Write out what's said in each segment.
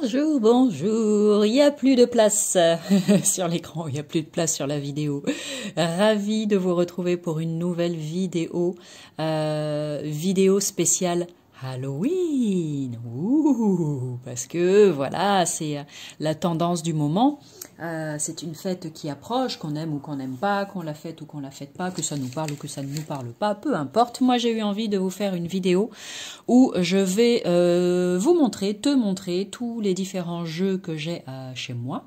Bonjour, bonjour. Il n'y a plus de place sur l'écran, il n'y a plus de place sur la vidéo. Ravi de vous retrouver pour une nouvelle vidéo, vidéo spéciale Halloween. Ouh, parce que voilà, c'est la tendance du moment. C'est une fête qui approche, qu'on aime ou qu'on n'aime pas, qu'on la fête ou qu'on la fête pas, que ça nous parle ou que ça ne nous parle pas, peu importe. Moi, j'ai eu envie de vous faire une vidéo où je vais te montrer tous les différents jeux que j'ai chez moi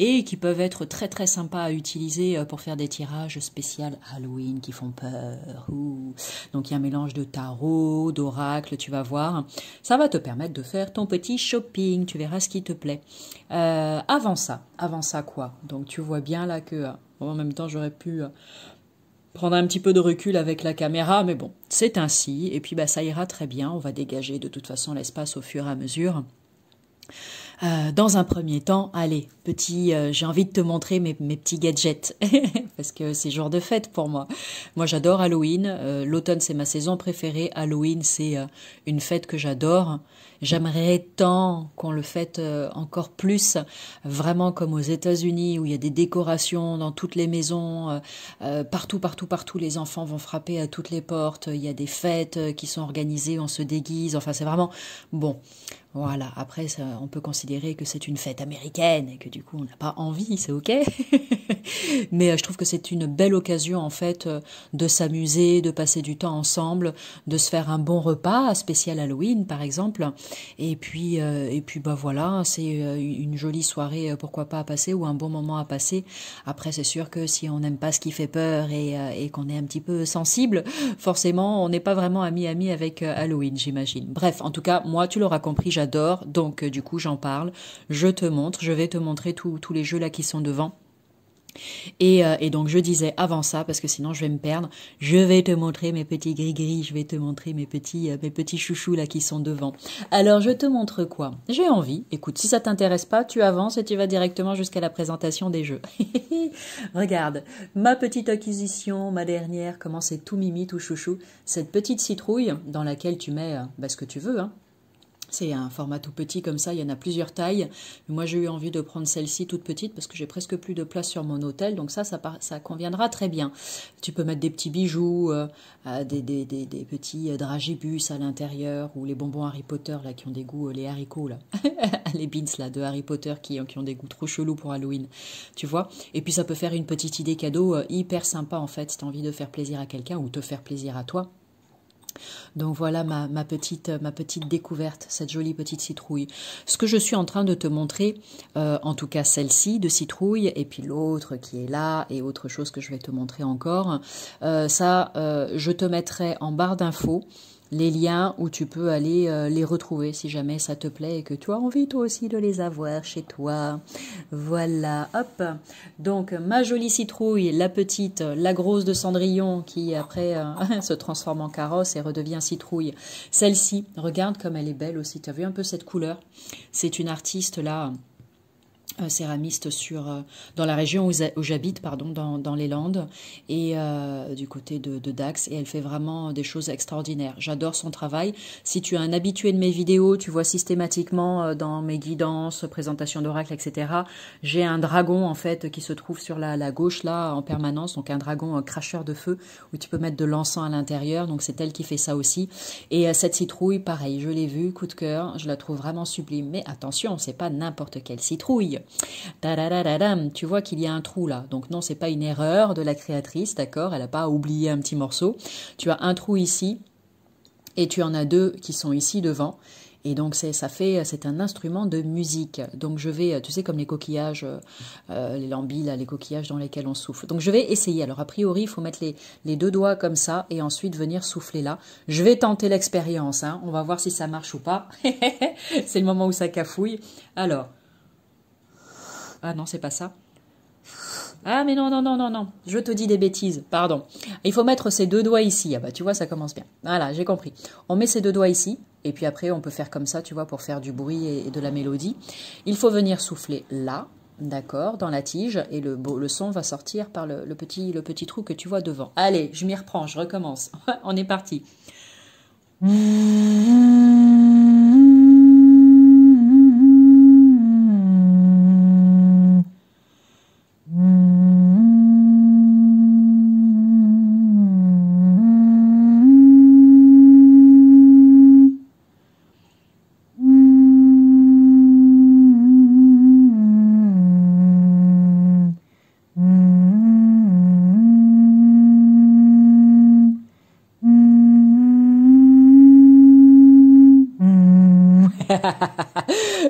et qui peuvent être très très sympas à utiliser pour faire des tirages spéciaux Halloween qui font peur. Ouh. Donc il y a un mélange de tarot, d'oracle, tu vas voir. Ça va te permettre de faire ton petit shopping, tu verras ce qui te plaît. Avant ça quoi? Donc tu vois bien là que en même temps j'aurais pu prendre un petit peu de recul avec la caméra, mais bon, c'est ainsi. Et puis bah ça ira très bien, on va dégager de toute façon l'espace au fur et à mesure. Dans un premier temps, allez, j'ai envie de te montrer mes petits gadgets, parce que c'est jour de fête pour moi. Moi, j'adore Halloween. L'automne, c'est ma saison préférée. Halloween, c'est une fête que j'adore. J'aimerais tant qu'on le fête encore plus, vraiment comme aux États-Unis, où il y a des décorations dans toutes les maisons, partout, les enfants vont frapper à toutes les portes. Il y a des fêtes qui sont organisées, on se déguise. Enfin, c'est vraiment bon. Voilà, après, on peut considérer que c'est une fête américaine et que du coup, on n'a pas envie, c'est ok. Mais je trouve que c'est une belle occasion, en fait, de s'amuser, de passer du temps ensemble, de se faire un bon repas spécial Halloween, par exemple. Et puis bah voilà, c'est une jolie soirée, pourquoi pas, à passer ou un bon moment à passer. Après, c'est sûr que si on n'aime pas ce qui fait peur et qu'on est un petit peu sensible, forcément, on n'est pas vraiment ami avec Halloween, j'imagine. Bref, en tout cas, moi, tu l'auras compris, j'adore, donc du coup j'en parle, je vais te montrer tous les jeux là qui sont devant. Et donc je disais avant ça, parce que sinon je vais me perdre, je vais te montrer mes petits gris-gris, je vais te montrer mes petits chouchous là qui sont devant. Alors je te montre quoi? J'ai envie, écoute, si ça t'intéresse pas, tu avances et tu vas directement jusqu'à la présentation des jeux. Regarde, ma petite acquisition, ma dernière, comment c'est tout mimi, tout chouchou, cette petite citrouille dans laquelle tu mets ce que tu veux, hein. C'est un format tout petit comme ça, il y en a plusieurs tailles. Moi, j'ai eu envie de prendre celle-ci toute petite parce que j'ai presque plus de place sur mon hôtel. Donc ça conviendra très bien. Tu peux mettre des petits bijoux, des petits dragibus à l'intérieur ou les bonbons Harry Potter là qui ont des goûts, les haricots là, les beans là de Harry Potter qui ont des goûts trop chelous pour Halloween. Tu vois? Et puis ça peut faire une petite idée cadeau hyper sympa en fait si tu as envie de faire plaisir à quelqu'un ou te faire plaisir à toi. Donc voilà ma petite découverte, cette jolie petite citrouille. Ce que je suis en train de te montrer, en tout cas celle-ci de citrouille, et puis l'autre qui est là, et autre chose que je vais te montrer encore, je te mettrai en barre d'infos les liens où tu peux aller les retrouver si jamais ça te plaît et que tu as envie toi aussi de les avoir chez toi. Voilà, hop. Donc ma jolie citrouille, la petite, la grosse de Cendrillon qui après se transforme en carrosse et redevient citrouille. Celle-ci, regarde comme elle est belle aussi. Tu as vu un peu cette couleur? C'est une artiste là, céramiste dans la région où j'habite, pardon, dans les Landes et du côté de Dax, et elle fait vraiment des choses extraordinaires. J'adore son travail. Si tu es un habitué de mes vidéos, tu vois systématiquement dans mes guidances, présentations d'oracle, etc. J'ai un dragon en fait qui se trouve sur la gauche là en permanence, donc un dragon cracheur de feu où tu peux mettre de l'encens à l'intérieur. Donc c'est elle qui fait ça aussi. Et cette citrouille, pareil, je l'ai vue, coup de cœur, je la trouve vraiment sublime. Mais attention, c'est pas n'importe quelle citrouille. Tadadadadam, tu vois qu'il y a un trou là. Donc non, c'est pas une erreur de la créatrice, d'accord? Elle n'a pas oublié un petit morceau. Tu as un trou ici et tu en as deux qui sont ici devant. Et donc c'est un instrument de musique. Donc je vais, tu sais, comme les coquillages, les lambis là, les coquillages dans lesquels on souffle. Donc je vais essayer. Alors a priori, il faut mettre les deux doigts comme ça et ensuite venir souffler là. Je vais tenter l'expérience, hein. On va voir si ça marche ou pas. C'est le moment où ça cafouille. Alors. Ah non, c'est pas ça. Ah mais non, je te dis des bêtises, pardon. Il faut mettre ces deux doigts ici. Ah bah tu vois, ça commence bien. Voilà, j'ai compris. On met ces deux doigts ici, et puis après on peut faire comme ça, tu vois, pour faire du bruit et de la mélodie. Il faut venir souffler là, d'accord, dans la tige, et le son va sortir par le petit trou que tu vois devant. Allez, je m'y reprends, je recommence. On est parti.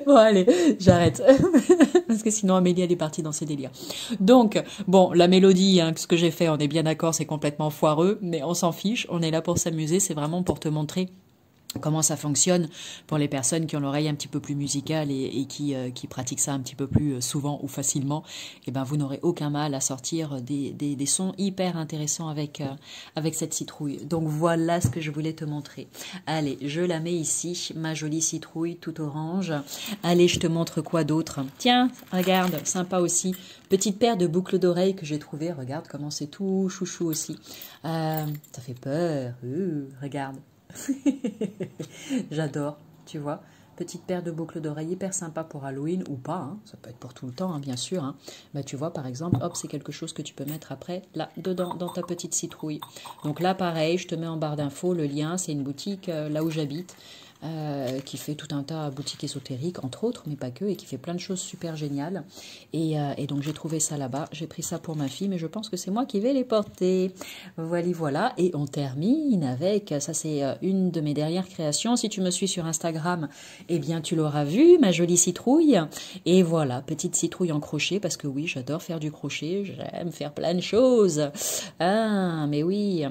Bon, allez, j'arrête. Parce que sinon, Amélie, elle est partie dans ses délires. Donc, bon, la mélodie, hein, ce que j'ai fait, on est bien d'accord, c'est complètement foireux, mais on s'en fiche. On est là pour s'amuser. C'est vraiment pour te montrer comment ça fonctionne pour les personnes qui ont l'oreille un petit peu plus musicale et qui pratiquent ça un petit peu plus souvent ou facilement. Et ben, vous n'aurez aucun mal à sortir des sons hyper intéressants avec cette citrouille. Donc voilà ce que je voulais te montrer. Allez, je la mets ici, ma jolie citrouille toute orange. Allez, je te montre quoi d'autre. Tiens, regarde, sympa aussi. Petite paire de boucles d'oreilles que j'ai trouvées. Regarde comment c'est tout chouchou aussi. Ça fait peur. Regarde. J'adore, tu vois. Petite paire de boucles d'oreilles hyper sympa pour Halloween ou pas, hein. Ça peut être pour tout le temps, hein, bien sûr. Hein. Mais tu vois, par exemple, hop, c'est quelque chose que tu peux mettre après, là, dedans, dans ta petite citrouille. Donc là, pareil, je te mets en barre d'infos le lien. C'est une boutique là où j'habite. Qui fait tout un tas de boutiques ésotériques, entre autres, mais pas que, et qui fait plein de choses super géniales. Et donc j'ai trouvé ça là-bas, j'ai pris ça pour ma fille, mais je pense que c'est moi qui vais les porter. Voilà, voilà. Et on termine avec, ça c'est une de mes dernières créations. Si tu me suis sur Instagram, eh bien tu l'auras vu, ma jolie citrouille. Et voilà, petite citrouille en crochet, parce que oui, j'adore faire du crochet, j'aime faire plein de choses. Ah, mais oui.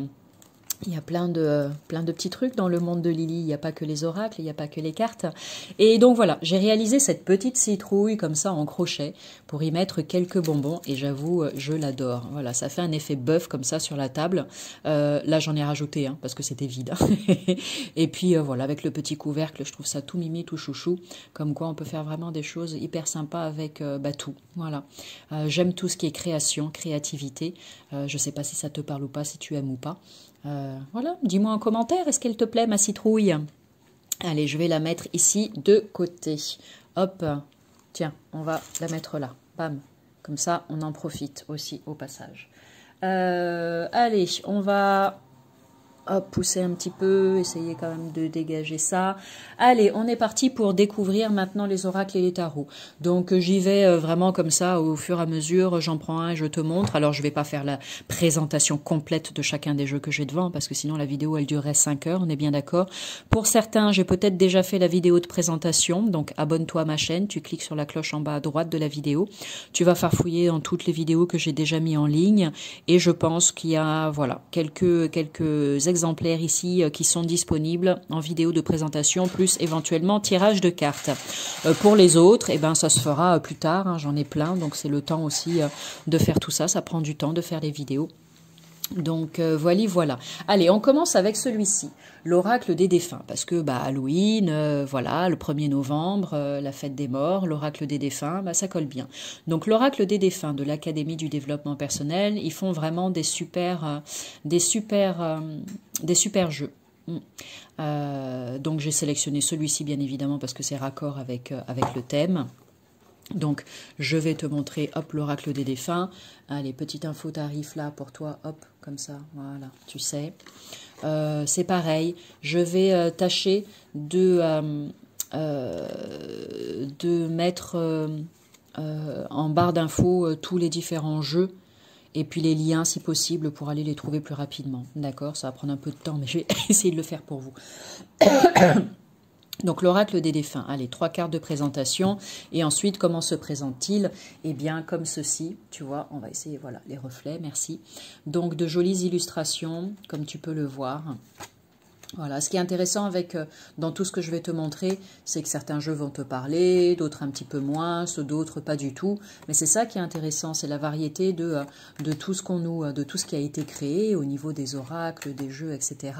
Il y a plein de petits trucs dans le monde de Lily. Il n'y a pas que les oracles, il n'y a pas que les cartes. Et donc voilà, j'ai réalisé cette petite citrouille comme ça en crochet pour y mettre quelques bonbons. Et j'avoue, je l'adore. Voilà, ça fait un effet bœuf comme ça sur la table. Là, j'en ai rajouté hein, parce que c'était vide. Et puis voilà, avec le petit couvercle, je trouve ça tout mimi, tout chouchou. Comme quoi, on peut faire vraiment des choses hyper sympas avec tout. Voilà. J'aime tout ce qui est création, créativité. Je ne sais pas si ça te parle ou pas, si tu aimes ou pas. Voilà, dis-moi en commentaire, est-ce qu'elle te plaît ma citrouille? Allez, je vais la mettre ici de côté. Hop, tiens, on va la mettre là. Bam, comme ça, on en profite aussi au passage. Allez, on va... Hop, pousser un petit peu, essayer quand même de dégager ça. Allez, on est parti pour découvrir maintenant les oracles et les tarots. Donc j'y vais vraiment comme ça, au fur et à mesure, j'en prends un et je te montre. Alors je vais pas faire la présentation complète de chacun des jeux que j'ai devant, parce que sinon la vidéo elle durerait 5 heures, on est bien d'accord. Pour certains, j'ai peut-être déjà fait la vidéo de présentation, donc abonne-toi à ma chaîne, tu cliques sur la cloche en bas à droite de la vidéo. Tu vas farfouiller dans toutes les vidéos que j'ai déjà mis en ligne, et je pense qu'il y a voilà quelques exemplaires ici qui sont disponibles en vidéo de présentation, plus éventuellement tirage de cartes. Pour les autres, eh ben, ça se fera plus tard, hein, j'en ai plein, donc c'est le temps aussi de faire tout ça, ça prend du temps de faire les vidéos. Donc voilà. Allez, on commence avec celui-ci, l'oracle des défunts, parce que bah, Halloween, voilà, le 1er novembre, la fête des morts, l'oracle des défunts, bah, ça colle bien. Donc l'oracle des défunts de l'Académie du développement personnel, ils font vraiment des super jeux. Donc j'ai sélectionné celui-ci bien évidemment parce que c'est raccord avec le thème. Donc, je vais te montrer, hop, l'oracle des défunts. Allez, petite info tarif là pour toi, hop, comme ça, voilà, tu sais. C'est pareil, je vais tâcher de mettre en barre d'infos tous les différents jeux et puis les liens si possible pour aller les trouver plus rapidement. D'accord, ça va prendre un peu de temps, mais je vais essayer de le faire pour vous. Donc l'oracle des défunts, allez, 3 cartes de présentation, et ensuite comment se présente-t-il? Eh bien comme ceci, tu vois, on va essayer, voilà, les reflets, merci. Donc de jolies illustrations, comme tu peux le voir. Voilà, ce qui est intéressant avec dans tout ce que je vais te montrer, c'est que certains jeux vont te parler, d'autres un petit peu moins, d'autres pas du tout. Mais c'est ça qui est intéressant, c'est la variété de tout ce de tout ce qui a été créé au niveau des oracles, des jeux, etc.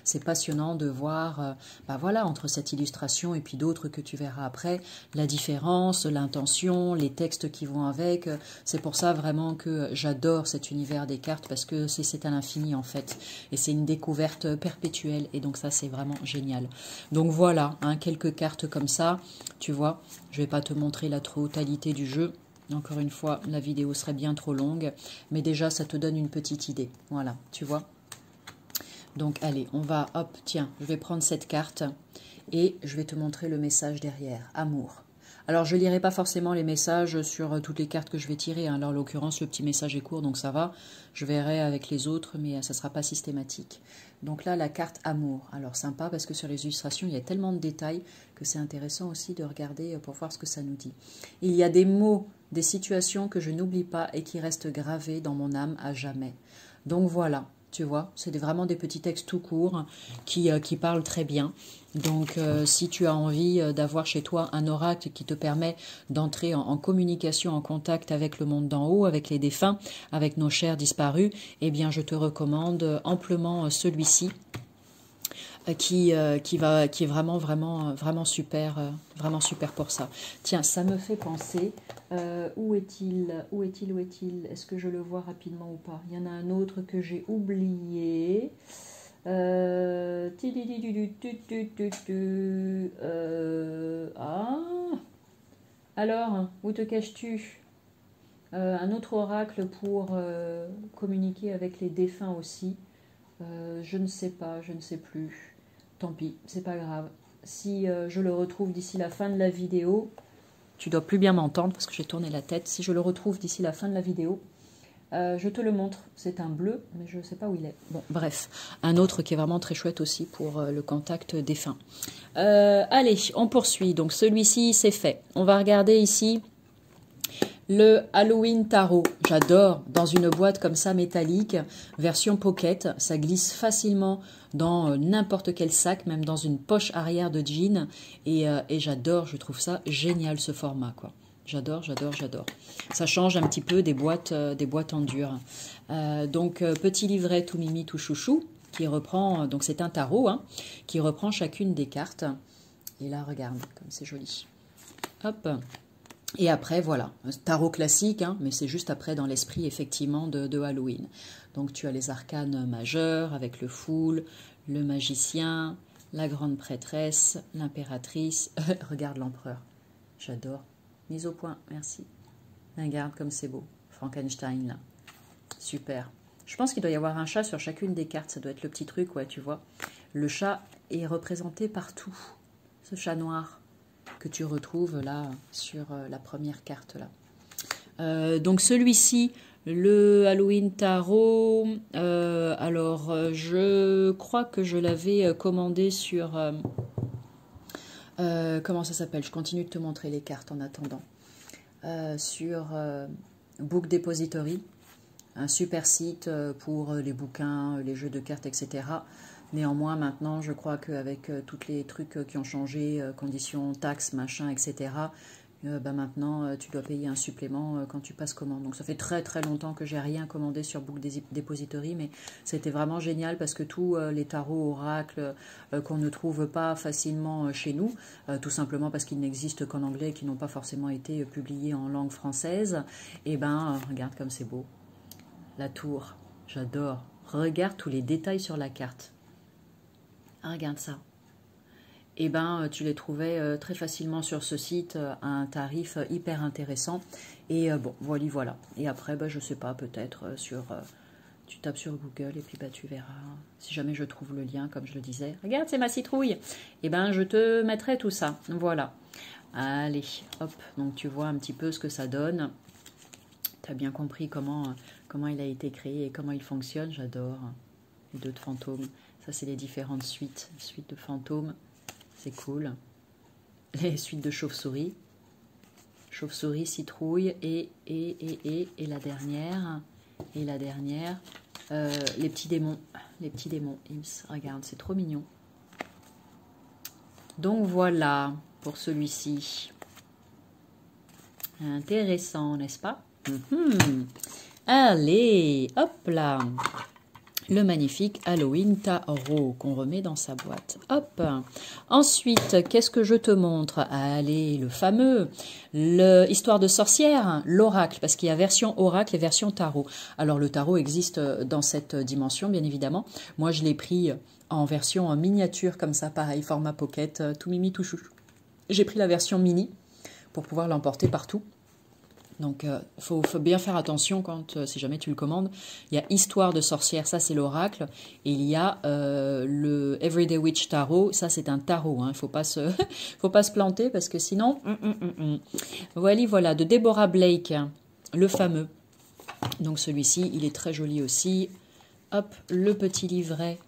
C'est passionnant de voir, bah voilà, entre cette illustration et puis d'autres que tu verras après, la différence, l'intention, les textes qui vont avec. C'est pour ça vraiment que j'adore cet univers des cartes parce que c'est à l'infini en fait, et c'est une découverte perpétuelle. Et donc ça, c'est vraiment génial. Donc voilà, hein, quelques cartes comme ça. Tu vois, je ne vais pas te montrer la totalité du jeu. Encore une fois, la vidéo serait bien trop longue. Mais déjà, ça te donne une petite idée. Voilà, tu vois. Donc allez, on va, hop, tiens, je vais prendre cette carte. Et je vais te montrer le message derrière. Amour. Alors, je lirai pas forcément les messages sur toutes les cartes que je vais tirer. Hein. Là, en l'occurrence, le petit message est court, donc ça va. Je verrai avec les autres, mais ça sera pas systématique. Donc là, la carte amour. Alors, sympa, parce que sur les illustrations, il y a tellement de détails que c'est intéressant aussi de regarder pour voir ce que ça nous dit. Il y a des mots, des situations que je n'oublie pas et qui restent gravés dans mon âme à jamais. Donc voilà. Tu vois, c'est vraiment des petits textes tout courts qui parlent très bien. Donc, si tu as envie d'avoir chez toi un oracle qui te permet d'entrer en communication, en contact avec le monde d'en haut, avec les défunts, avec nos chers disparus, eh bien, je te recommande amplement celui-ci qui est vraiment super pour ça. Tiens, ça me fait penser, où est-il? Est-ce que je le vois rapidement ou pas? Il y en a un autre que j'ai oublié. Alors, où te caches-tu? Un autre oracle pour communiquer avec les défunts aussi. Je ne sais pas, je ne sais plus. Tant pis, c'est pas grave. Si je le retrouve d'ici la fin de la vidéo, tu dois plus bien m'entendre parce que j'ai tourné la tête. Si je le retrouve d'ici la fin de la vidéo, je te le montre. C'est un bleu, mais je ne sais pas où il est. Bon, bref. Un autre qui est vraiment très chouette aussi pour le contact défunt. Allez, on poursuit. Donc celui-ci, c'est fait. On va regarder ici le Halloween Tarot. J'adore. Dans une boîte comme ça, métallique, version pocket. Ça glisse facilement dans n'importe quel sac, même dans une poche arrière de jean. Et j'adore, je trouve ça génial ce format, quoi. J'adore. Ça change un petit peu des boîtes en dur. Donc, petit livret tout mimi, tout chouchou, qui reprend, donc c'est un tarot, hein, qui reprend chacune des cartes. Et là, regarde, comme c'est joli. Hop. Et après, voilà, un tarot classique, hein, mais c'est juste après dans l'esprit, effectivement, de Halloween. Donc, tu as les arcanes majeurs avec le fool, le magicien, la grande prêtresse, l'impératrice. Regarde l'empereur. J'adore. Mise au point, merci. Regarde comme c'est beau. Frankenstein, là. Super. Je pense qu'il doit y avoir un chat sur chacune des cartes. Ça doit être le petit truc, ouais, tu vois. Le chat est représenté partout. Ce chat noir que tu retrouves là sur la première carte là. Donc celui-ci, le Halloween Tarot, je crois que je l'avais commandé sur... comment ça s'appelle? Je continue de te montrer les cartes en attendant. Sur Book Depository, un super site pour les bouquins, les jeux de cartes, etc. Néanmoins, maintenant, je crois qu'avec tous les trucs qui ont changé, conditions, taxes, machin, etc., maintenant, tu dois payer un supplément quand tu passes commande. Donc, ça fait très très longtemps que j'ai rien commandé sur Book Depository, mais c'était vraiment génial parce que tous les tarots, oracles qu'on ne trouve pas facilement chez nous, tout simplement parce qu'ils n'existent qu'en anglais et qui n'ont pas forcément été publiés en langue française, et regarde comme c'est beau. La tour, j'adore. Regarde tous les détails sur la carte. Regarde ça. Et tu les trouvais très facilement sur ce site à un tarif hyper intéressant. Et bon, voilà. Et après, je sais pas, peut-être tu tapes sur Google et puis tu verras. Si jamais je trouve le lien, comme je le disais. Regarde, c'est ma citrouille. Et je te mettrai tout ça. Voilà. Allez, hop. Donc tu vois un petit peu ce que ça donne. Tu as bien compris comment il a été créé et comment il fonctionne. J'adore. Les deux de fantômes. Ça, c'est les différentes suites de fantômes. C'est cool. Les suites de chauve-souris. Chauve-souris, citrouille et la dernière. Et la dernière, les petits démons. Les petits démons Imps. Regarde, c'est trop mignon. Donc voilà pour celui-ci. Intéressant, n'est-ce pas? Allez, hop là. Le magnifique Halloween Tarot qu'on remet dans sa boîte. Hop. Ensuite, qu'est-ce que je te montre? Allez, le fameux, Histoire de sorcière, l'oracle, parce qu'il y a version oracle et version tarot. Alors, le tarot existe dans cette dimension, bien évidemment. Moi, je l'ai pris en version miniature, comme ça, pareil, format pocket, tout mimi, tout chouchou. J'ai pris la version mini pour pouvoir l'emporter partout. Donc, faut bien faire attention quand, si jamais tu le commandes. Il y a Histoire de sorcière, ça c'est l'oracle. Et il y a le Everyday Witch Tarot, ça c'est un tarot. Hein. Faut pas se planter parce que sinon... Voilà, de Deborah Blake, le fameux. Donc celui-ci, il est très joli aussi. Hop, le petit livret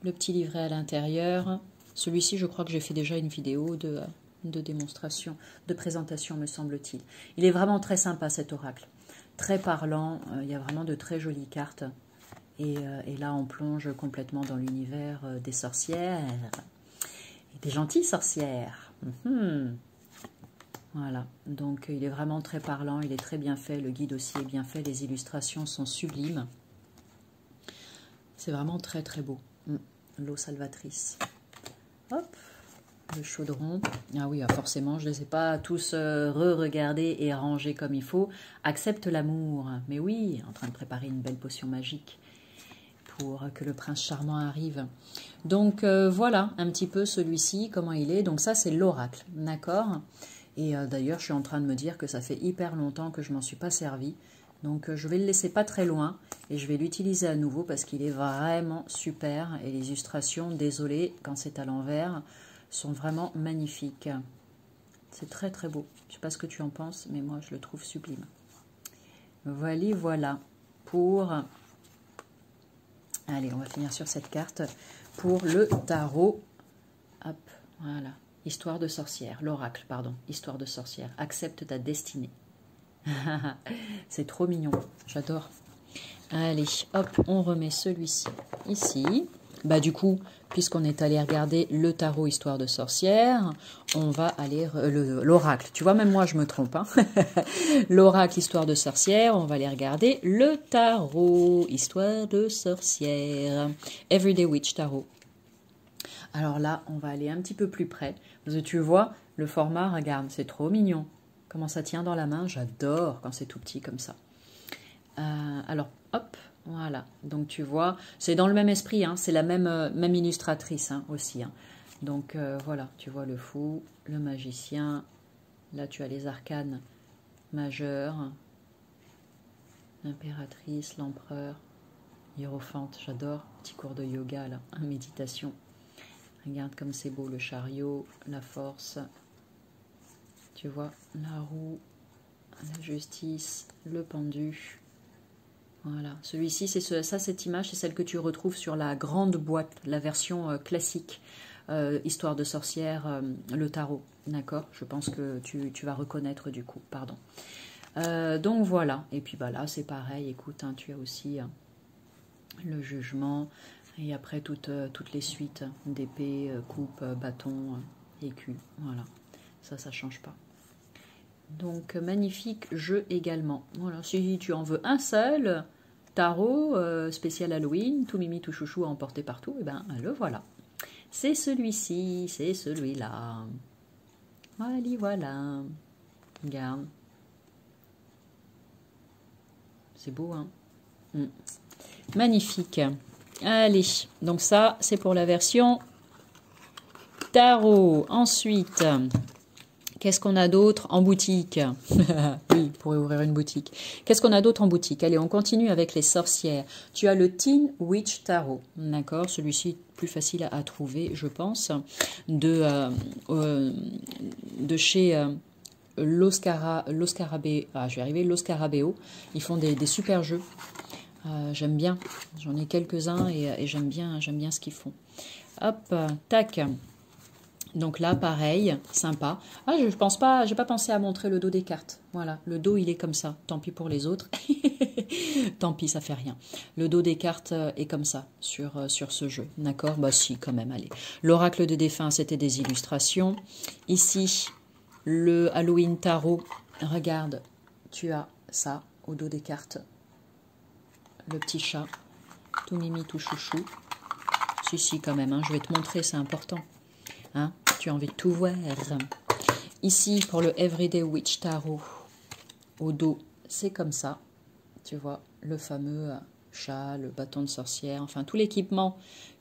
à l'intérieur. Celui-ci, je crois que j'ai fait déjà une vidéo de démonstration, de présentation, me semble-t-il. Il est vraiment très sympa cet oracle, très parlant. Il y a vraiment de très jolies cartes. Et là, on plonge complètement dans l'univers des sorcières et des gentilles sorcières. Voilà, donc il est vraiment très parlant, il est très bien fait, le guide aussi est bien fait, les illustrations sont sublimes. C'est vraiment très très beau. L'eau salvatrice. Hop, le chaudron. Ah oui, forcément, je ne les ai pas tous re-regardés et rangés comme il faut. Accepte l'amour. Mais oui, en train de préparer une belle potion magique pour que le prince charmant arrive. Donc voilà un petit peu celui-ci, comment il est. Donc ça, c'est l'oracle, d'accord ? Et d'ailleurs, je suis en train de me dire que ça fait hyper longtemps que je ne m'en suis pas servi. Donc je vais le laisser pas très loin et je vais l'utiliser à nouveau parce qu'il est vraiment super. Et les illustrations, désolé, quand c'est à l'envers, sont vraiment magnifiques. C'est très très beau. Je ne sais pas ce que tu en penses, mais moi je le trouve sublime. Voilà pour... Allez, on va finir sur cette carte pour le tarot. Hop, voilà. Histoire de sorcière, l'oracle, pardon, histoire de sorcière. Accepte ta destinée. C'est trop mignon, j'adore. Allez, hop, on remet celui-ci ici. Bah du coup, puisqu'on est allé regarder le tarot histoire de sorcière, on va aller l'oracle. Tu vois, même moi je me trompe. Hein. L'oracle histoire de sorcière, on va aller regarder le tarot histoire de sorcière. Everyday Witch Tarot. Alors là, on va aller un petit peu plus près. Parce que tu vois, le format, regarde, c'est trop mignon. Comment ça tient dans la main, j'adore quand c'est tout petit comme ça. Alors, hop, voilà. Donc tu vois, c'est dans le même esprit, hein, c'est la même illustratrice hein, aussi. Hein. Donc voilà, tu vois le fou, le magicien. Là, tu as les arcanes majeurs. L'impératrice, l'empereur, hiérophante, j'adore. Petit cours de yoga, là, méditation. Regarde comme c'est beau, le chariot, la force. Tu vois, la roue, la justice, le pendu. Voilà, celui-ci, cette image, c'est celle que tu retrouves sur la grande boîte, la version classique, histoire de sorcière, le tarot. D'accord? Je pense que tu vas reconnaître du coup, pardon. Donc voilà, et puis bah là, c'est pareil, écoute, hein, tu as aussi le jugement, et après toutes les suites d'épée, coupe, bâton, écu. Voilà, ça ne change pas. Donc, magnifique jeu également. Voilà, si tu en veux un seul, tarot, spécial Halloween, tout mimi, tout chouchou à emporter partout, et ben le voilà. C'est celui-ci, c'est celui-là. Voilà. Regarde. C'est beau, hein? Magnifique. Allez, donc ça, c'est pour la version tarot. Ensuite... Qu'est-ce qu'on a d'autre en boutique? Oui, on pourrait ouvrir une boutique. Qu'est-ce qu'on a d'autre en boutique? Allez, on continue avec les sorcières. Tu as le Teen Witch Tarot, d'accord? Celui-ci plus facile à trouver, je pense, de chez l'Oscarabeo. Ah, je vais arriver, l'Oscarabeo. Ils font des super jeux. J'aime bien. J'en ai quelques-uns et j'aime bien ce qu'ils font. Hop, tac. Donc là, pareil, sympa. Ah, je pense pas, j'ai pas pensé à montrer le dos des cartes. Voilà, le dos, il est comme ça. Tant pis pour les autres. Tant pis, ça fait rien. Le dos des cartes est comme ça sur ce jeu. D'accord? Bah si, quand même, allez. L'oracle de défunt, c'était des illustrations. Ici, le Halloween Tarot. Regarde, tu as ça au dos des cartes. Le petit chat. Tout mimi, tout chouchou. Si, quand même, hein, je vais te montrer, c'est important. Hein, tu as envie de tout voir. Ici, pour le Everyday Witch Tarot, au dos, c'est comme ça. Tu vois, le fameux chat, le bâton de sorcière, enfin tout l'équipement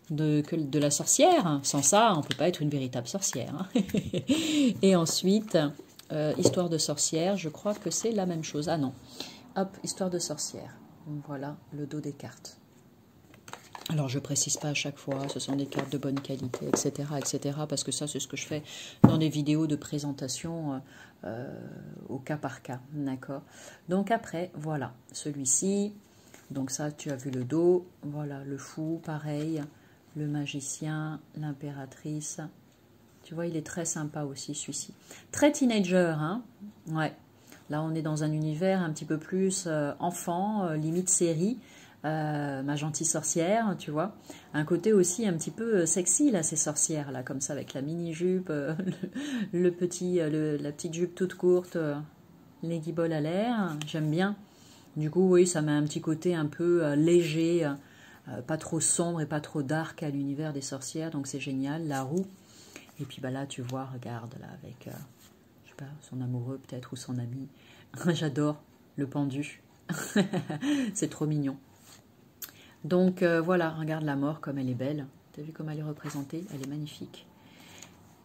de la sorcière. Sans ça, on ne peut pas être une véritable sorcière. Hein. Et ensuite, Histoire de sorcière, je crois que c'est la même chose. Ah non, hop, Histoire de sorcière. Voilà le dos des cartes. Alors, je ne précise pas à chaque fois, ce sont des cartes de bonne qualité, etc., parce que ça, c'est ce que je fais dans des vidéos de présentation au cas par cas, d'accord? Donc après, voilà, celui-ci, donc ça, tu as vu le dos, voilà, le fou, pareil, le magicien, l'impératrice, tu vois, il est très sympa aussi, celui-ci. Très teenager, hein? Ouais, là, on est dans un univers un petit peu plus enfant, limite série, ma gentille sorcière, tu vois. Un côté aussi un petit peu sexy, là, ces sorcières, là, comme ça, avec la mini-jupe, la petite jupe toute courte, les guibolles à l'air. J'aime bien. Du coup, oui, ça met un petit côté un peu léger, pas trop sombre et pas trop dark à l'univers des sorcières, donc c'est génial. La roue. Et puis bah là, tu vois, regarde, là, avec, je sais pas, son amoureux peut-être, ou son ami. J'adore le pendu. C'est trop mignon. Donc voilà, regarde la mort comme elle est belle. Tu as vu comme elle est représentée? Elle est magnifique.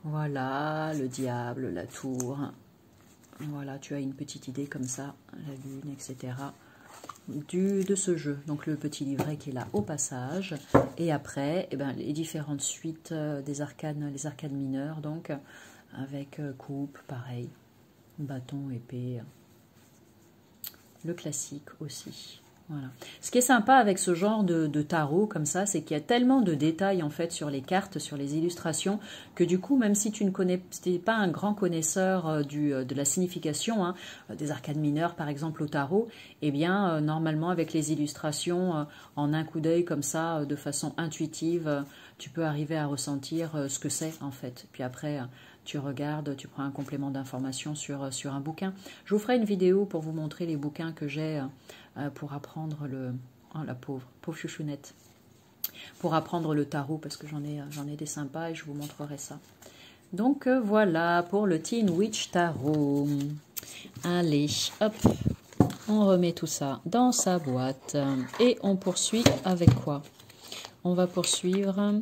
Voilà, le diable, la tour. Voilà, tu as une petite idée comme ça, la lune, etc. De ce jeu. Donc le petit livret qui est là au passage. Et après, eh ben, les différentes suites des arcanes, les arcanes mineures, donc avec coupe, pareil, bâton, épée. Le classique aussi. Voilà. Ce qui est sympa avec ce genre de tarot comme ça, c'est qu'il y a tellement de détails en fait sur les cartes, sur les illustrations, que du coup, même si tu ne connais pas un grand connaisseur de la signification des arcanes mineures, par exemple au tarot, eh bien, normalement avec les illustrations, en un coup d'œil comme ça, de façon intuitive, tu peux arriver à ressentir ce que c'est en fait. Puis après, tu regardes, tu prends un complément d'information sur un bouquin. Je vous ferai une vidéo pour vous montrer les bouquins que j'ai pour apprendre le... Oh la pauvre chouchounette. Pour apprendre le tarot, parce que j'en ai des sympas et je vous montrerai ça. Donc voilà pour le Teen Witch Tarot. Allez, hop, on remet tout ça dans sa boîte. Et on poursuit avec quoi? On va poursuivre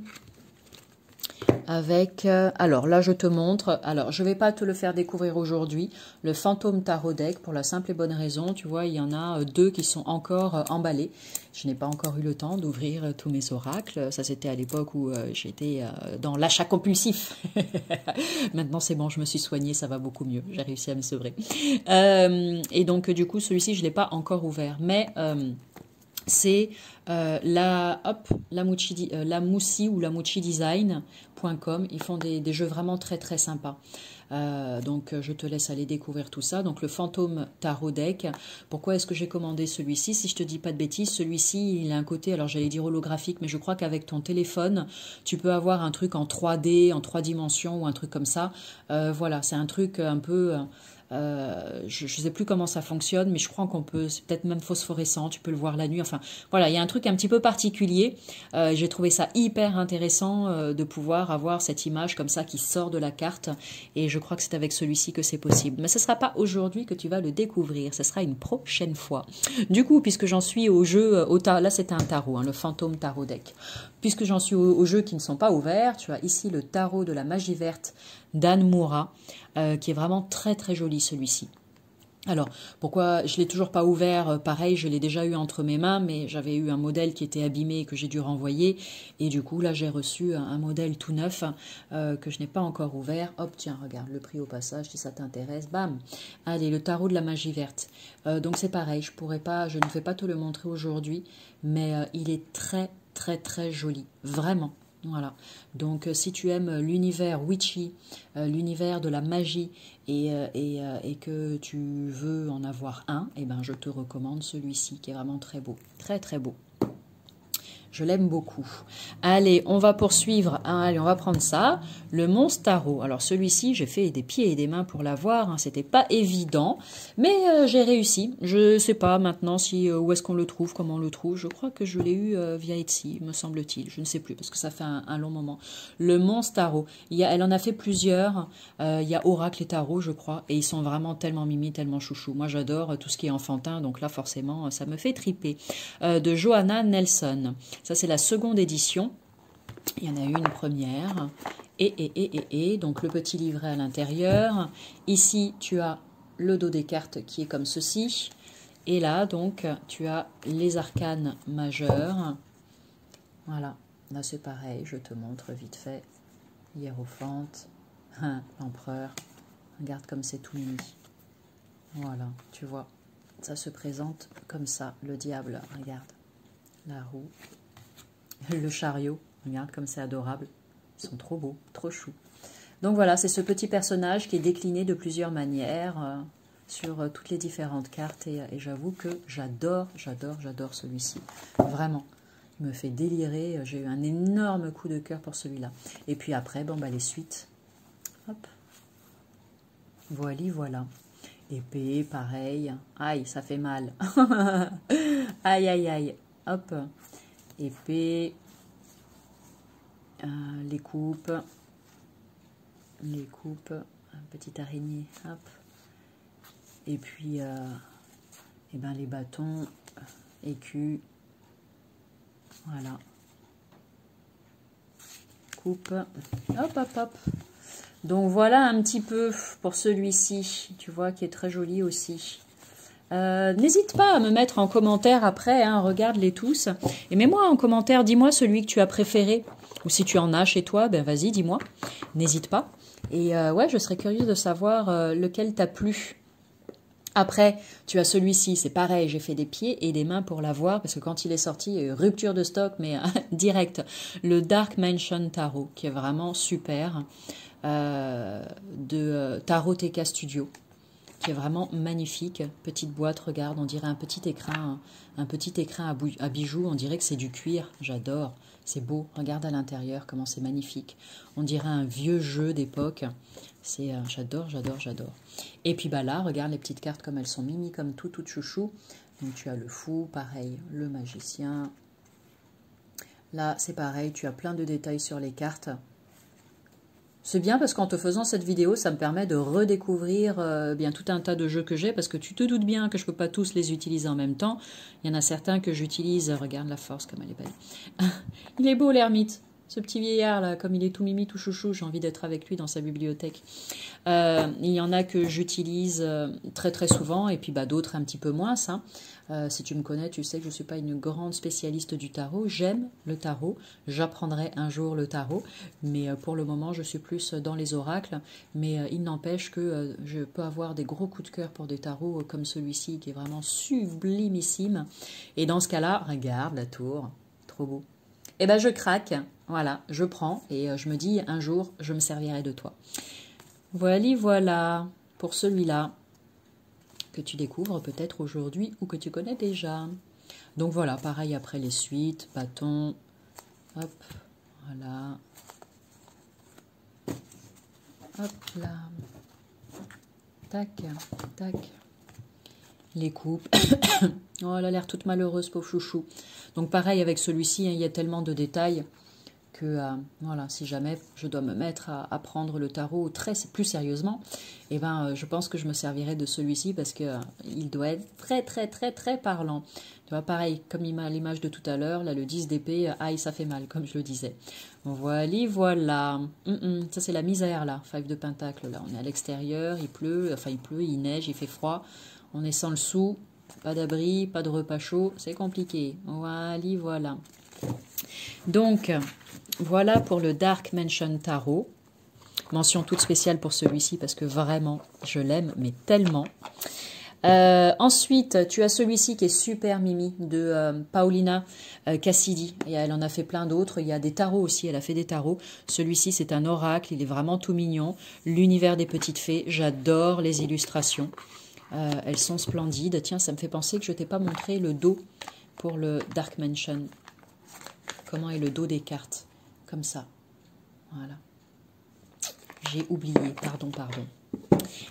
avec, alors là je te montre, alors je ne vais pas te le faire découvrir aujourd'hui, le Fantôme Tarot Deck, pour la simple et bonne raison, tu vois, il y en a deux qui sont encore emballés. Je n'ai pas encore eu le temps d'ouvrir tous mes oracles, ça c'était à l'époque où j'étais dans l'achat compulsif. Maintenant c'est bon, je me suis soignée, ça va beaucoup mieux, j'ai réussi à me sevrer. Et donc du coup celui-ci je ne l'ai pas encore ouvert, mais... c'est la Moussi ou la Moussi Design.com. Ils font des jeux vraiment très très sympas. Donc je te laisse aller découvrir tout ça. Donc le Fantôme Tarot Deck. Pourquoi est-ce que j'ai commandé celui-ci? Si je te dis pas de bêtises, celui-ci il a un côté, alors j'allais dire holographique, mais je crois qu'avec ton téléphone, tu peux avoir un truc en 3D, en 3 dimensions ou un truc comme ça. Voilà, c'est un truc un peu... je ne sais plus comment ça fonctionne, mais je crois qu'on peut, c'est peut-être même phosphorescent, tu peux le voir la nuit, enfin voilà, il y a un truc un petit peu particulier, j'ai trouvé ça hyper intéressant de pouvoir avoir cette image comme ça qui sort de la carte, et je crois que c'est avec celui-ci que c'est possible, mais ce ne sera pas aujourd'hui que tu vas le découvrir, ce sera une prochaine fois. Du coup, puisque j'en suis au jeu, là c'était un tarot, hein, le Fantôme Tarot Deck, puisque j'en suis aux jeux qui ne sont pas ouverts, tu as ici le tarot de la magie verte d'Anne Moura, qui est vraiment très très joli celui-ci. Alors, pourquoi je ne l'ai toujours pas ouvert? Pareil, je l'ai déjà eu entre mes mains, mais j'avais eu un modèle qui était abîmé et que j'ai dû renvoyer. Et du coup, là, j'ai reçu un modèle tout neuf que je n'ai pas encore ouvert. Hop, tiens, regarde, le prix au passage, si ça t'intéresse. Bam! Allez, le tarot de la magie verte. Donc, c'est pareil, je ne vais pas te le montrer aujourd'hui, mais il est très, très, très joli. Vraiment. Voilà, donc si tu aimes l'univers witchy, l'univers de la magie et que tu veux en avoir un, eh ben, je te recommande celui-ci qui est vraiment très beau, très très beau. Je l'aime beaucoup. Allez, on va poursuivre. Allez, on va prendre ça. Le Monstre Tarot. Alors celui-ci, j'ai fait des pieds et des mains pour l'avoir. Hein. C'était pas évident, mais j'ai réussi. Je sais pas maintenant si où est-ce qu'on le trouve, comment on le trouve. Je crois que je l'ai eu via Etsy, me semble-t-il. Je ne sais plus parce que ça fait un long moment. Le Monstre Tarot. Elle en a fait plusieurs. Il y a Oracle et Tarot, je crois, et ils sont vraiment tellement mimi, tellement chouchou. Moi, j'adore tout ce qui est enfantin, donc là, forcément, ça me fait triper. De Johanna Nelson. Ça, c'est la seconde édition. Il y en a eu une première. Donc le petit livret à l'intérieur. Ici, tu as le dos des cartes qui est comme ceci. Et là, donc, tu as les arcanes majeurs. Voilà, là c'est pareil, je te montre vite fait. Hiérophante, l'empereur. Regarde comme c'est tout mini. Voilà, tu vois, ça se présente comme ça. Le diable, regarde. La roue. Le chariot, regarde comme c'est adorable. Ils sont trop beaux, trop choux. Donc voilà, c'est ce petit personnage qui est décliné de plusieurs manières sur toutes les différentes cartes. Et j'avoue que j'adore celui-ci. Vraiment, il me fait délirer. J'ai eu un énorme coup de cœur pour celui-là. Et puis après, bon, bah, les suites. Hop. Voilà. Épée, pareil. Aïe, ça fait mal. Aïe. Hop. Épée. Les coupes. Un petit araignée. Hop. Et puis, et ben, les bâtons. Écus. Voilà. Coupe. Hop. Donc voilà un petit peu pour celui-ci, tu vois, qui est très joli aussi. N'hésite pas à me mettre en commentaire après, hein, regarde-les tous. Et mets-moi en commentaire, dis-moi celui que tu as préféré. Ou si tu en as chez toi, ben vas-y, dis-moi. N'hésite pas. Et ouais, je serais curieuse de savoir lequel t'a plu. Après, tu as celui-ci, c'est pareil, j'ai fait des pieds et des mains pour l'avoir, parce que quand il est sorti, il y a eu rupture de stock, mais direct. Le Dark Mansion Tarot, qui est vraiment super, de Tarot TK Studio, qui est vraiment magnifique. Petite boîte, regarde, on dirait un petit écrin à bijoux, on dirait que c'est du cuir, j'adore. C'est beau, regarde à l'intérieur comment c'est magnifique. On dirait un vieux jeu d'époque. C'est j'adore. Et puis bah là, regarde les petites cartes comme elles sont mimi comme tout chouchou. Donc tu as le fou, pareil, le magicien. Là, c'est pareil, tu as plein de détails sur les cartes. C'est bien parce qu'en te faisant cette vidéo, ça me permet de redécouvrir bien tout un tas de jeux que j'ai, parce que tu te doutes bien que je ne peux pas tous les utiliser en même temps. Il y en a certains que j'utilise, regarde la force comme elle est belle. Il est beau l'ermite, ce petit vieillard là, comme il est tout mimi, tout chouchou, j'ai envie d'être avec lui dans sa bibliothèque. Il y en a que j'utilise très souvent, et puis bah, d'autres un petit peu moins, ça. Si tu me connais, tu sais que je ne suis pas une grande spécialiste du tarot. J'aime le tarot. J'apprendrai un jour le tarot. Mais pour le moment, je suis plus dans les oracles. Mais il n'empêche que je peux avoir des gros coups de cœur pour des tarots comme celui-ci, qui est vraiment sublimissime. Et dans ce cas-là, regarde la tour. Trop beau. Et ben je craque. Voilà, je prends. Et je me dis, un jour, je me servirai de toi. Voilà pour celui-là, que tu découvres peut-être aujourd'hui ou que tu connais déjà. Donc voilà, pareil après les suites, bâton, hop, voilà, hop là, tac, les coupes. Oh, elle a l'air toute malheureuse, pauvre chouchou. Donc pareil avec celui-ci, hein, il y a tellement de détails que voilà, si jamais je dois me mettre à prendre le tarot plus sérieusement, et ben, je pense que je me servirai de celui-ci parce que il doit être très parlant. Tu vois, pareil, comme l'image de tout à l'heure, là, le 10 d'épée, aïe, ça fait mal, comme je le disais. Voilà. Ça, c'est la misère, là, 5 de pentacle, là. On est à l'extérieur, il pleut, il neige, il fait froid. On est sans le sou, pas d'abri, pas de repas chaud, c'est compliqué. Voilà. Donc, voilà pour le Dark Mansion Tarot. Mention toute spéciale pour celui-ci parce que vraiment, je l'aime, mais tellement. Ensuite, tu as celui-ci qui est super mimi de Paulina Cassidy. Et elle en a fait plein d'autres. Il y a des tarots aussi, elle a fait des tarots. Celui-ci, c'est un oracle, il est vraiment tout mignon. L'univers des petites fées, j'adore les illustrations. Elles sont splendides. Tiens, ça me fait penser que je ne t'ai pas montré le dos pour le Dark Mansion. Comment est le dos des cartes? Comme ça. Voilà. J'ai oublié. Pardon.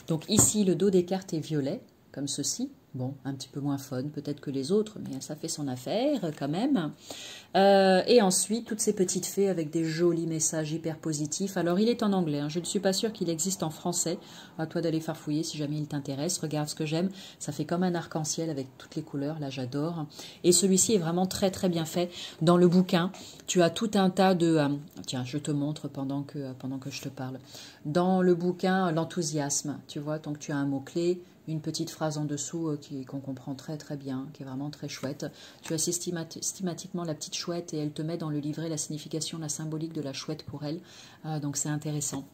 Donc ici, le dos des cartes est violet, comme ceci. Bon, un petit peu moins fun peut-être que les autres, mais ça fait son affaire quand même. Et ensuite, toutes ces petites fées avec des jolis messages hyper positifs. Alors, il est en anglais, hein. Je ne suis pas sûre qu'il existe en français. À toi d'aller farfouiller si jamais il t'intéresse. Regarde ce que j'aime. Ça fait comme un arc-en-ciel avec toutes les couleurs. Là, j'adore. Et celui-ci est vraiment très, très bien fait. Dans le bouquin, tu as tout un tas de... tiens, je te montre pendant que je te parle. Dans le bouquin, l'enthousiasme, tu vois, donc tu as un mot-clé, une petite phrase en dessous qu'on comprend très très bien, qui est vraiment très chouette. Tu as systématiquement la petite chouette et elle te met dans le livret la signification, la symbolique de la chouette pour elle. Donc c'est intéressant.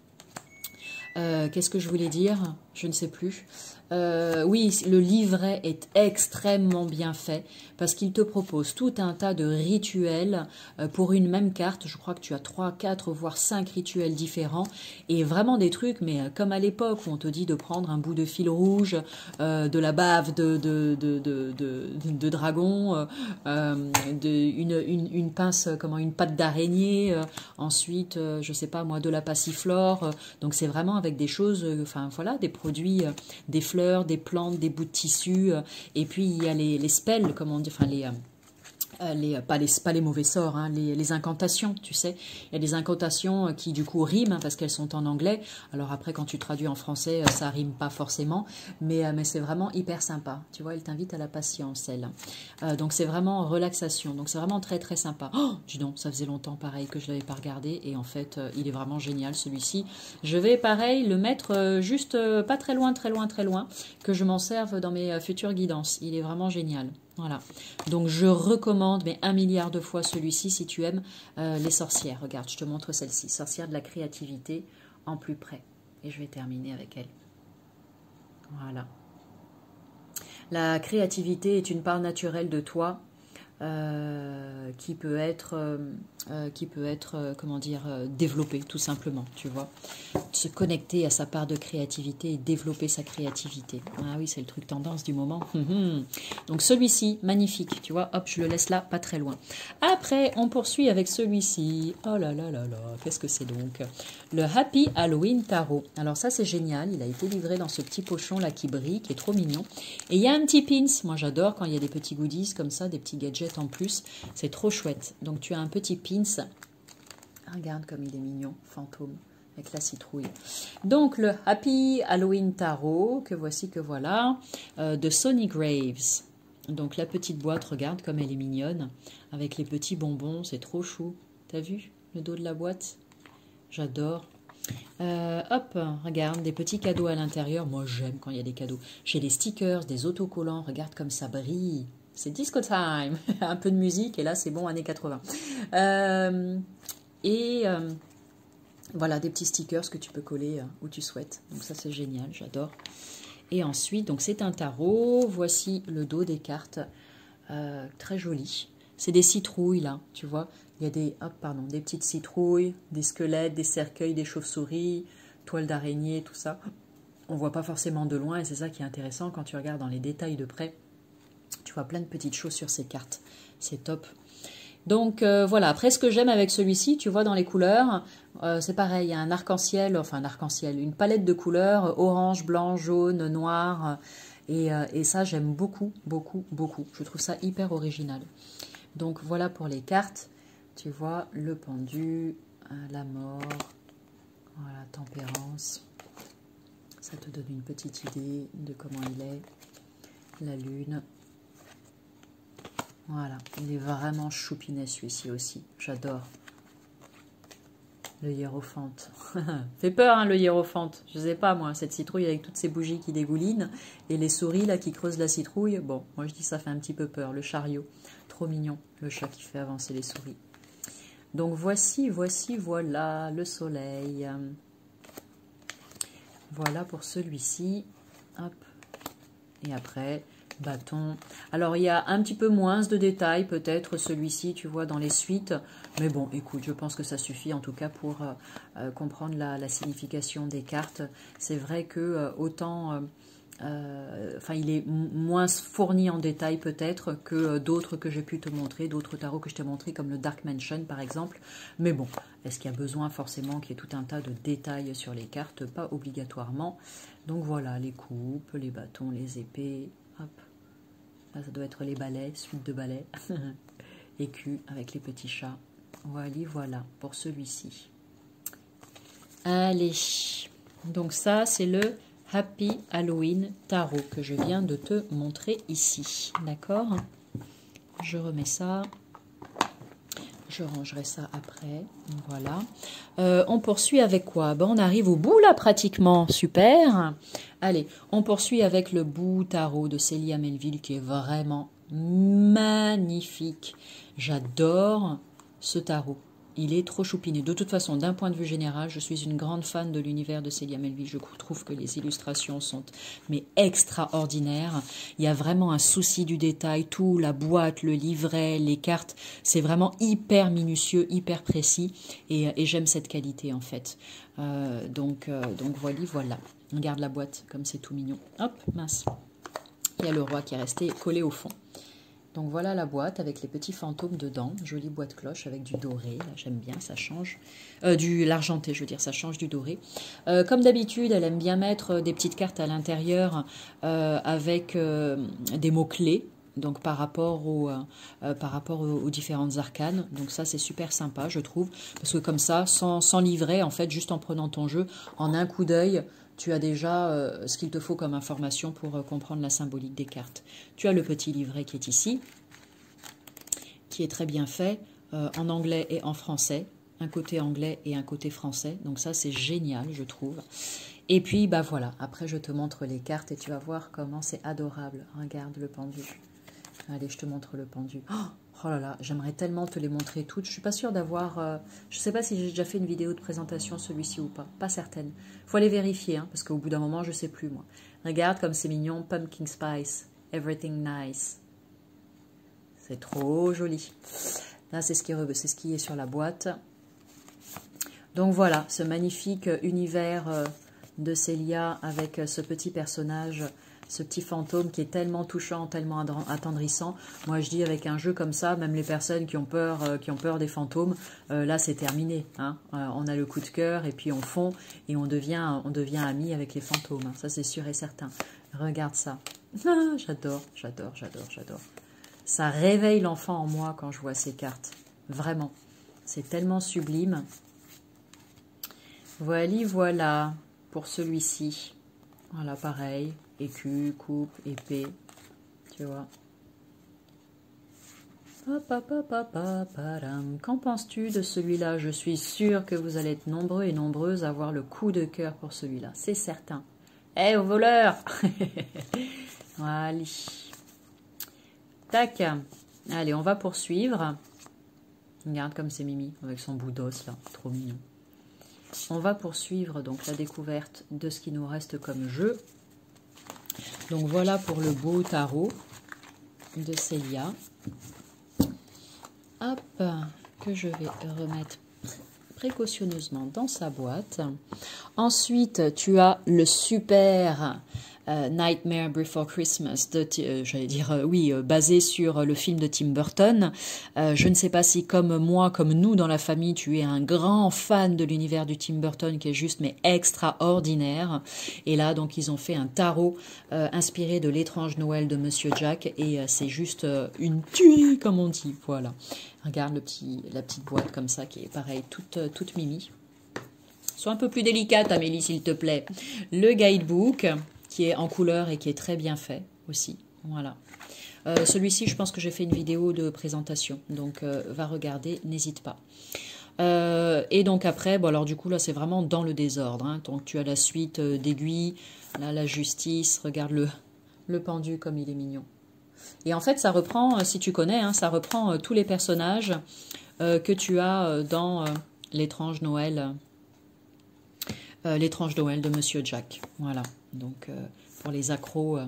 Qu'est-ce que je voulais dire? Je ne sais plus. Oui, le livret est extrêmement bien fait parce qu'il te propose tout un tas de rituels pour une même carte. Je crois que tu as 3, 4, voire 5 rituels différents et vraiment des trucs, mais comme à l'époque où on te dit de prendre un bout de fil rouge, de la bave de dragon, une pince, une patte d'araignée, ensuite, je sais pas moi, de la passiflore. Donc c'est vraiment avec des choses, enfin voilà, des produits, des fleurs, des plantes, des bouts de tissu, et puis il y a les spells, comment on dit, enfin pas les mauvais sorts, hein, les incantations, tu sais. Il y a des incantations qui du coup riment parce qu'elles sont en anglais. Alors après quand tu traduis en français, ça rime pas forcément, mais c'est vraiment hyper sympa. Tu vois, elle t'invite à la patience, elle. Donc c'est vraiment relaxation. Donc c'est vraiment très très sympa. Oh, dis donc, ça faisait longtemps pareil que je l'avais pas regardé et en fait il est vraiment génial celui-ci. Je vais pareil le mettre juste pas très loin, que je m'en serve dans mes futures guidances. Il est vraiment génial. Voilà, donc je recommande, mais 1 milliard de fois celui-ci si tu aimes les sorcières. Regarde, je te montre celle-ci, sorcière de la créativité en plus près. Et je vais terminer avec elle. Voilà. La créativité est une part naturelle de toi qui peut être, comment dire, développée tout simplement, tu vois. Se connecter à sa part de créativité et développer sa créativité. Ah oui, c'est le truc tendance du moment. Donc celui-ci, magnifique, tu vois, hop, je le laisse là, pas très loin. Après, on poursuit avec celui-ci. Oh là là là là, qu'est-ce que c'est donc? Le Happy Halloween Tarot. Alors ça, c'est génial, il a été livré dans ce petit pochon là qui brille, qui est trop mignon. Et il y a un petit pins, moi j'adore quand il y a des petits goodies comme ça, des petits gadgets en plus, c'est trop chouette. Donc tu as un petit pins, regarde comme il est mignon, fantôme, avec la citrouille. Donc le Happy Halloween Tarot, que voici, que voilà, de Sonny Graves. Donc la petite boîte, regarde comme elle est mignonne, avec les petits bonbons, c'est trop chou. T'as vu le dos de la boîte? J'adore. Hop, regarde, des petits cadeaux à l'intérieur. Moi, j'aime quand il y a des cadeaux. J'ai des stickers, des autocollants. Regarde comme ça brille. C'est disco time. Un peu de musique, et là, c'est bon, années 80. Voilà, des petits stickers que tu peux coller où tu souhaites. Donc ça, c'est génial, j'adore. Et ensuite, donc c'est un tarot. Voici le dos des cartes. Très joli. C'est des citrouilles, là, tu vois. Il y a des petites citrouilles, des squelettes, des cercueils, des chauves-souris, toiles d'araignée, tout ça. On voit pas forcément de loin et c'est ça qui est intéressant quand tu regardes dans les détails de près. Tu vois plein de petites choses sur ces cartes. C'est top. Donc voilà, après ce que j'aime avec celui-ci, tu vois dans les couleurs, c'est pareil, il y a un arc-en-ciel, une palette de couleurs, orange, blanc, jaune, noir, et ça j'aime beaucoup, beaucoup, beaucoup. Je trouve ça hyper original. Donc voilà pour les cartes. Tu vois, le pendu, la mort, voilà, tempérance. Ça te donne une petite idée de comment il est. La lune. Voilà, il est vraiment choupinet celui-ci aussi. J'adore. Le hiérophante. Fait peur, hein, le hiérophante. Je sais pas, moi, cette citrouille avec toutes ces bougies qui dégoulinent et les souris là qui creusent la citrouille. Bon, moi je dis ça fait un petit peu peur. Le chariot, trop mignon. Le chat qui fait avancer les souris. Donc voici, voilà le soleil. Voilà pour celui-ci. Hop. Et après, bâton. Alors il y a un petit peu moins de détails peut-être celui-ci, tu vois, dans les suites. Mais bon, écoute, je pense que ça suffit en tout cas pour comprendre la signification des cartes. C'est vrai que autant... il est moins fourni en détail peut-être que d'autres que j'ai pu te montrer, d'autres tarots que je t'ai montré comme le Dark Mansion par exemple. Mais bon, est-ce qu'il y a besoin forcément qu'il y ait tout un tas de détails sur les cartes? Pas obligatoirement. Donc voilà, les coupes, les bâtons, les épées. Hop, Là, ça doit être les balais, suite de balais. Écu avec les petits chats. Voilà pour celui-ci. Allez, donc ça c'est le Happy Halloween Tarot que je viens de te montrer ici. D'accord? Je remets ça. Je rangerai ça après. Voilà. On poursuit avec quoi? Ben, on arrive au bout là pratiquement. Super. Allez, on poursuit avec le Bout Tarot de Célia Melville qui est vraiment magnifique. J'adore ce tarot. Il est trop choupiné. De toute façon, d'un point de vue général, je suis une grande fan de l'univers de Célia Melville. Je trouve que les illustrations sont mais extraordinaires. Il y a vraiment un souci du détail. Tout, la boîte, le livret, les cartes, c'est vraiment hyper minutieux, hyper précis. Et j'aime cette qualité en fait. Donc voilà. Regarde la boîte, comme c'est tout mignon. Hop, mince. Il y a le roi qui est resté collé au fond. Donc voilà la boîte avec les petits fantômes dedans. Jolie boîte cloche avec du doré. J'aime bien, ça change. L'argenté, je veux dire, ça change du doré. Comme d'habitude, elle aime bien mettre des petites cartes à l'intérieur avec des mots-clés. Donc par rapport aux différentes arcanes. Donc ça c'est super sympa je trouve. Parce que comme ça, sans livret, en fait, juste en prenant ton jeu, en un coup d'œil, tu as déjà ce qu'il te faut comme information pour comprendre la symbolique des cartes. Tu as le petit livret qui est ici, qui est très bien fait, en anglais et en français. Un côté anglais et un côté français. Donc ça c'est génial je trouve. Et puis bah voilà, après je te montre les cartes et tu vas voir comment c'est adorable. Regarde le pendu. Allez, je te montre le pendu. Oh là là, j'aimerais tellement te les montrer toutes. Je suis pas sûre d'avoir... je sais pas si j'ai déjà fait une vidéo de présentation celui-ci ou pas. Pas certaine. Faut aller vérifier, hein, parce qu'au bout d'un moment, je sais plus, moi. Regarde comme c'est mignon. Pumpkin Spice. Everything Nice. C'est trop joli. Là, c'est ce qui est sur la boîte. Donc voilà, ce magnifique univers de Célia avec ce petit personnage... Ce petit fantôme qui est tellement touchant, tellement attendrissant. Moi, je dis avec un jeu comme ça, même les personnes qui ont peur des fantômes, là, c'est terminé. Hein. On a le coup de cœur et puis on fond et on devient amis avec les fantômes. Hein. Ça, c'est sûr et certain. Regarde ça. Ah, j'adore, j'adore, j'adore, j'adore. Ça réveille l'enfant en moi quand je vois ces cartes. Vraiment. C'est tellement sublime. Voilà pour celui-ci. Voilà, pareil. Écu, coupe, épée, tu vois. Qu'en penses-tu de celui-là? Je suis sûre que vous allez être nombreux et nombreuses à avoir le coup de cœur pour celui-là, c'est certain. Eh, au voleur! Allez. Tac. Allez, on va poursuivre. Regarde comme c'est Mimi, avec son bout d'os, là, trop mignon. On va poursuivre donc la découverte de ce qui nous reste comme jeu. Donc voilà pour le beau tarot de Célia. Hop, que je vais remettre précautionneusement dans sa boîte. Ensuite, tu as le super Nightmare Before Christmas, j'allais dire, basé sur le film de Tim Burton. Je ne sais pas si comme moi, comme nous dans la famille, tu es un grand fan de l'univers du Tim Burton qui est juste mais extraordinaire. Et là, donc, ils ont fait un tarot inspiré de l'étrange Noël de Monsieur Jack et c'est juste une tuerie comme on dit, voilà. Regarde la petite boîte comme ça qui est pareil, toute mimi. Sois un peu plus délicate, Amélie, s'il te plaît. Le guidebook qui est en couleur et qui est très bien fait aussi. Voilà. Celui-ci, je pense que j'ai fait une vidéo de présentation. Donc, va regarder, n'hésite pas. Et donc après, bon alors du coup, là, c'est vraiment dans le désordre. Hein. Donc, tu as la suite d'aiguilles. Là, la justice. Regarde le pendu comme il est mignon. Et en fait, ça reprend, si tu connais, hein, ça reprend tous les personnages que tu as dans l'étrange Noël. L'étrange Noël de Monsieur Jack. Voilà. Donc, pour les accros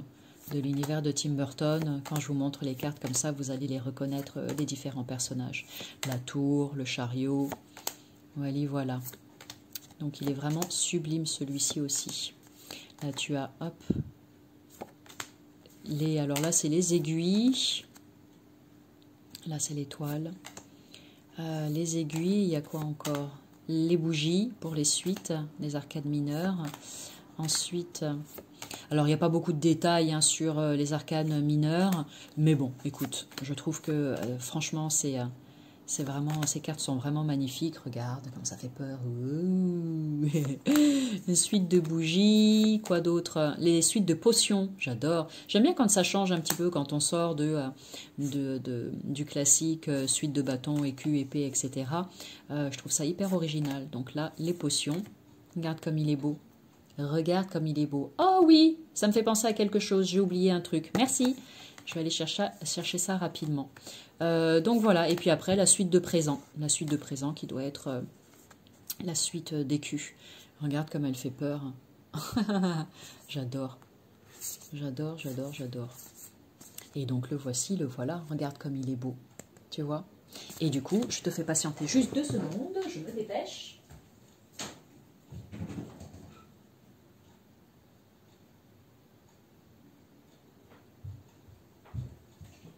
de l'univers de Tim Burton, quand je vous montre les cartes comme ça, vous allez les reconnaître, les différents personnages. La tour, le chariot. Voilà. Donc, il est vraiment sublime celui-ci aussi. Là, tu as, hop, alors là, c'est les aiguilles. Là, c'est l'étoile. Les aiguilles, il y a quoi encore? Les bougies pour les suites, les arcades mineures. Ensuite, Alors, il n'y a pas beaucoup de détails hein, sur les arcanes mineurs, mais bon, écoute, je trouve que franchement, c'est vraiment, ces cartes sont vraiment magnifiques. Regarde, comme ça fait peur. Ouh. Une suite de bougies, quoi d'autre? Les suites de potions, j'adore. J'aime bien quand ça change un petit peu, quand on sort du classique suite de bâtons, écus, épées, etc. Je trouve ça hyper original. Donc là, les potions. Regarde comme il est beau. Regarde comme il est beau. Oh oui, ça me fait penser à quelque chose. J'ai oublié un truc. Merci. Je vais aller chercher ça rapidement. Donc voilà, et puis après la suite de présent. La suite de présent qui doit être la suite d'écus. Regarde comme elle fait peur. J'adore. J'adore, j'adore, j'adore. Et donc le voici, le voilà. Regarde comme il est beau. Tu vois? Et du coup, je te fais patienter juste 2 secondes. Je me dépêche.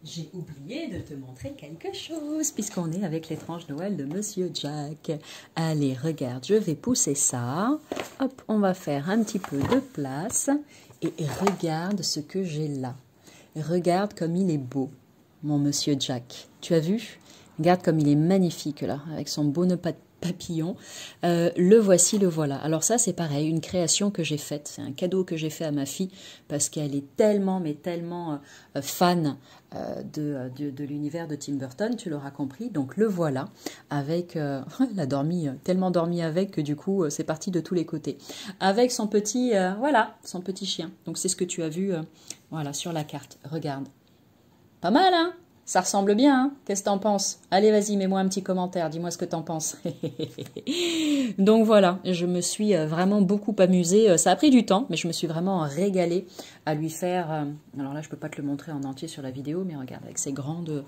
J'ai oublié de te montrer quelque chose, puisqu'on est avec l'étrange Noël de Monsieur Jack. Allez, regarde, je vais pousser ça. Hop, on va faire un petit peu de place. Et regarde ce que j'ai là. Regarde comme il est beau, mon Monsieur Jack. Tu as vu? Regarde comme il est magnifique, là, avec son beau nœud papillon. Le voici, le voilà. Alors ça, c'est pareil, une création que j'ai faite. C'est un cadeau que j'ai fait à ma fille parce qu'elle est tellement, mais tellement fan de l'univers de Tim Burton, tu l'auras compris. Donc le voilà, avec... elle a dormi, tellement dormi avec que du coup, c'est parti de tous les côtés. Avec son petit, voilà, son petit chien. Donc c'est ce que tu as vu, voilà, sur la carte. Regarde. Pas mal, hein? Ça ressemble bien, hein? Qu'est-ce que t'en penses? Allez, vas-y, mets-moi un petit commentaire, dis-moi ce que t'en penses. Donc voilà, je me suis vraiment beaucoup amusée. Ça a pris du temps, mais je me suis vraiment régalée à lui faire... alors là, je peux pas te le montrer en entier sur la vidéo, mais regarde, avec ces grandes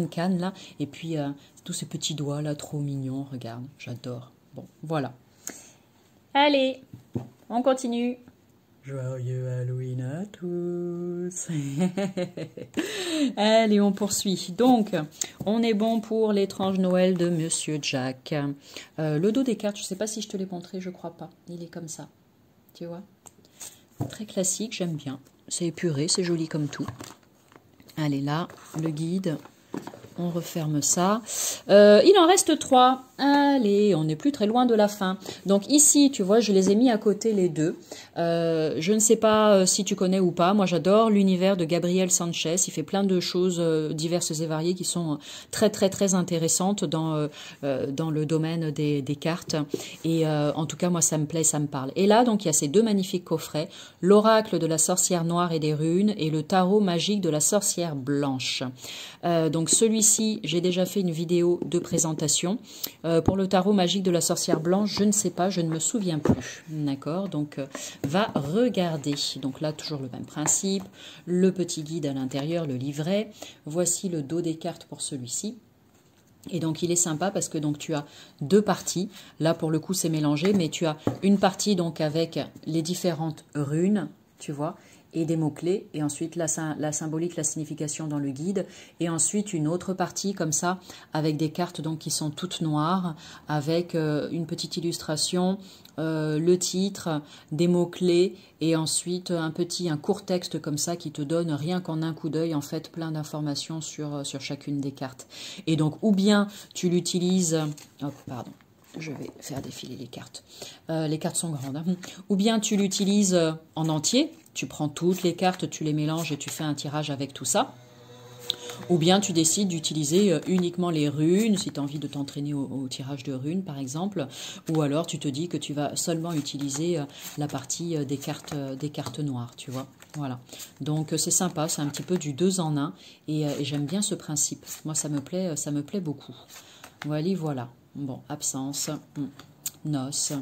cannes là, et puis tous ces petits doigts là, trop mignons, regarde, j'adore. Bon, voilà. Allez, on continue. Joyeux Halloween à tous. Allez, on poursuit. Donc, on est bon pour l'étrange Noël de Monsieur Jack. Le dos des cartes, je ne sais pas si je te l'ai montré, je crois pas. Il est comme ça. Tu vois? Très classique, j'aime bien. C'est épuré, c'est joli comme tout. Allez, là, le guide. On referme ça. Il en reste 3. Allez, on n'est plus très loin de la fin. Donc ici, tu vois, je les ai mis à côté les deux. Je ne sais pas si tu connais ou pas. Moi, j'adore l'univers de Gabriel Sanchez. Il fait plein de choses diverses et variées qui sont très, très, très intéressantes dans le domaine des cartes. Et en tout cas, moi, ça me plaît, ça me parle. Et là, donc, il y a ces 2 magnifiques coffrets. L'oracle de la sorcière noire et des runes et le tarot magique de la sorcière blanche. Donc, celui-ci, j'ai déjà fait une vidéo de présentation. Pour le tarot magique de la sorcière blanche, je ne sais pas, je ne me souviens plus. D'accord? Donc, va regarder. Donc là, toujours le même principe. Le petit guide à l'intérieur, le livret. Voici le dos des cartes pour celui-ci. Et donc, il est sympa parce que donc tu as 2 parties. Là, pour le coup, c'est mélangé, mais tu as une partie donc avec les différentes runes, tu vois, et des mots-clés, et ensuite la symbolique, la signification dans le guide, et ensuite une autre partie comme ça, avec des cartes donc qui sont toutes noires, avec une petite illustration, le titre, des mots-clés, et ensuite un court texte comme ça qui te donne rien qu'en un coup d'œil en fait plein d'informations sur chacune des cartes. Et donc ou bien tu l'utilises, oh, pardon, je vais faire défiler les cartes. Les cartes sont grandes. Hein. Ou bien tu l'utilises en entier. Tu prends toutes les cartes, tu les mélanges et tu fais un tirage avec tout ça. Ou bien tu décides d'utiliser uniquement les runes, si tu as envie de t'entraîner au tirage de runes par exemple. Ou alors tu te dis que tu vas seulement utiliser la partie des cartes noires, tu vois. Voilà. Donc c'est sympa, c'est un petit peu du 2 en 1 et j'aime bien ce principe. Moi ça me plaît beaucoup. Voilà. Bon, absence, noces.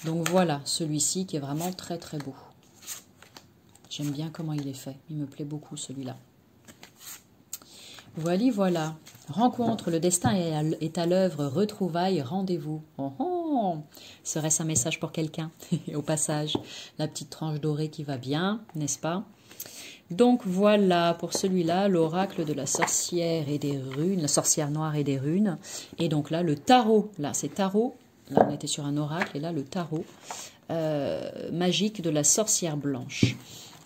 Donc voilà, celui-ci qui est vraiment très très beau. J'aime bien comment il est fait. Il me plaît beaucoup celui-là. Voilà. Rencontre, le destin est à l'œuvre. Retrouvailles, rendez-vous. Oh, oh. Serait-ce un message pour quelqu'un? Au passage, la petite tranche dorée qui va bien, n'est-ce pas? Donc voilà, pour celui-là, l'oracle de la sorcière et des runes, la sorcière noire et des runes. Et donc là, le tarot. Là, c'est tarot. Là, on était sur un oracle et là, le tarot magique de la sorcière blanche.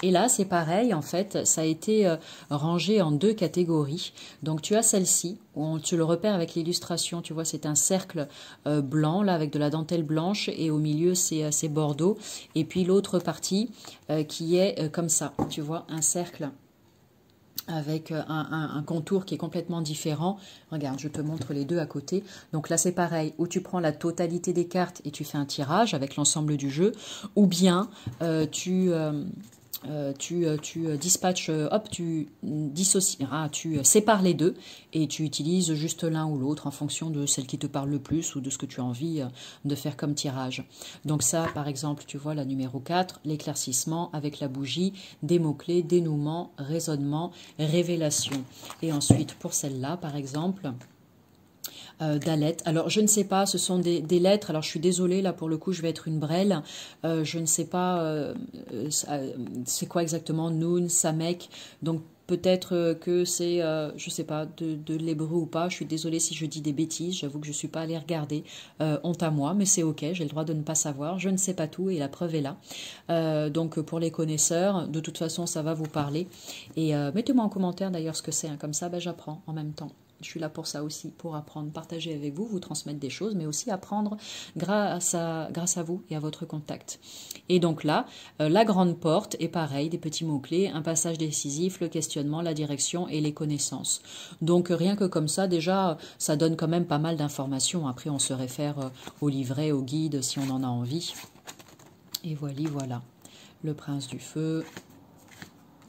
Et là, c'est pareil, en fait, ça a été rangé en 2 catégories. Donc, tu as celle-ci, où tu le repères avec l'illustration, tu vois, c'est un cercle blanc, là, avec de la dentelle blanche, et au milieu, c'est bordeaux. Et puis, l'autre partie qui est comme ça, tu vois, un cercle avec un contour qui est complètement différent. Regarde, je te montre les deux à côté. Donc là, c'est pareil, où tu prends la totalité des cartes et tu fais un tirage avec l'ensemble du jeu, ou bien tu dispatches, hop, tu dissocies, tu sépares les deux et tu utilises juste l'un ou l'autre en fonction de celle qui te parle le plus ou de ce que tu as envie de faire comme tirage. Donc ça, par exemple, tu vois la numéro 4, l'éclaircissement avec la bougie, des mots-clés, dénouement, raisonnement, révélation. Et ensuite, pour celle-là, par exemple, Dalette. Alors, je ne sais pas, ce sont des lettres. Alors, je suis désolée, là, pour le coup, je vais être une brêle. Je ne sais pas c'est quoi exactement, Noun, Samek. Donc, peut-être que c'est, je ne sais pas, de l'hébreu ou pas. Je suis désolée si je dis des bêtises. J'avoue que je ne suis pas allée regarder. Honte à moi, mais c'est OK. J'ai le droit de ne pas savoir. Je ne sais pas tout et la preuve est là. Donc, pour les connaisseurs, de toute façon, ça va vous parler. Et mettez-moi en commentaire d'ailleurs ce que c'est. Hein. Comme ça, ben, j'apprends en même temps. Je suis là pour ça aussi, pour apprendre, partager avec vous, vous transmettre des choses, mais aussi apprendre grâce à vous et à votre contact. Et donc là, la grande porte est pareil, des petits mots-clés, un passage décisif, le questionnement, la direction et les connaissances. Donc rien que comme ça, déjà, ça donne quand même pas mal d'informations. Après, on se réfère au livret, au guide, si on en a envie. Et voilà. Le prince du feu,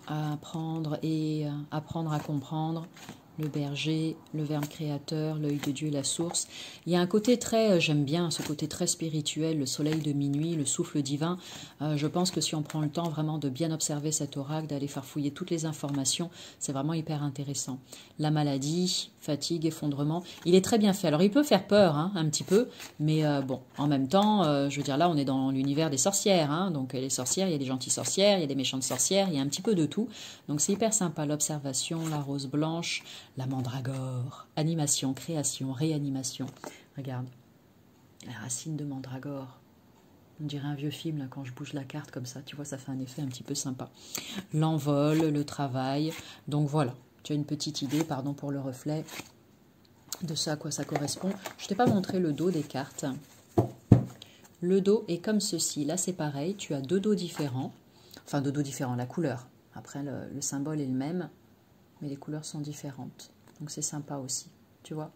à apprendre et apprendre à comprendre. Le berger, le verbe créateur, l'œil de Dieu, la source. Il y a un côté très, j'aime bien ce côté très spirituel, le soleil de minuit, le souffle divin. Je pense que si on prend le temps vraiment de bien observer cet oracle, d'aller farfouiller toutes les informations, c'est vraiment hyper intéressant. La maladie, fatigue, effondrement, il est très bien fait. Alors il peut faire peur hein, un petit peu, mais bon, en même temps, je veux dire là, on est dans l'univers des sorcières. Hein, donc les sorcières, il y a des gentilles sorcières, il y a des méchantes sorcières, il y a un petit peu de tout. Donc c'est hyper sympa, l'observation, la rose blanche, la mandragore, animation, création, réanimation. Regarde, la racine de mandragore. On dirait un vieux film là, quand je bouge la carte comme ça. Tu vois, ça fait un effet un petit peu sympa. L'envol, le travail. Donc voilà, tu as une petite idée, pardon pour le reflet, de ce à quoi ça correspond. Je ne t'ai pas montré le dos des cartes. Le dos est comme ceci. Là, c'est pareil. Tu as 2 dos différents. Enfin, 2 dos différents, la couleur. Après, le symbole est le même. Mais les couleurs sont différentes. Donc c'est sympa aussi, tu vois.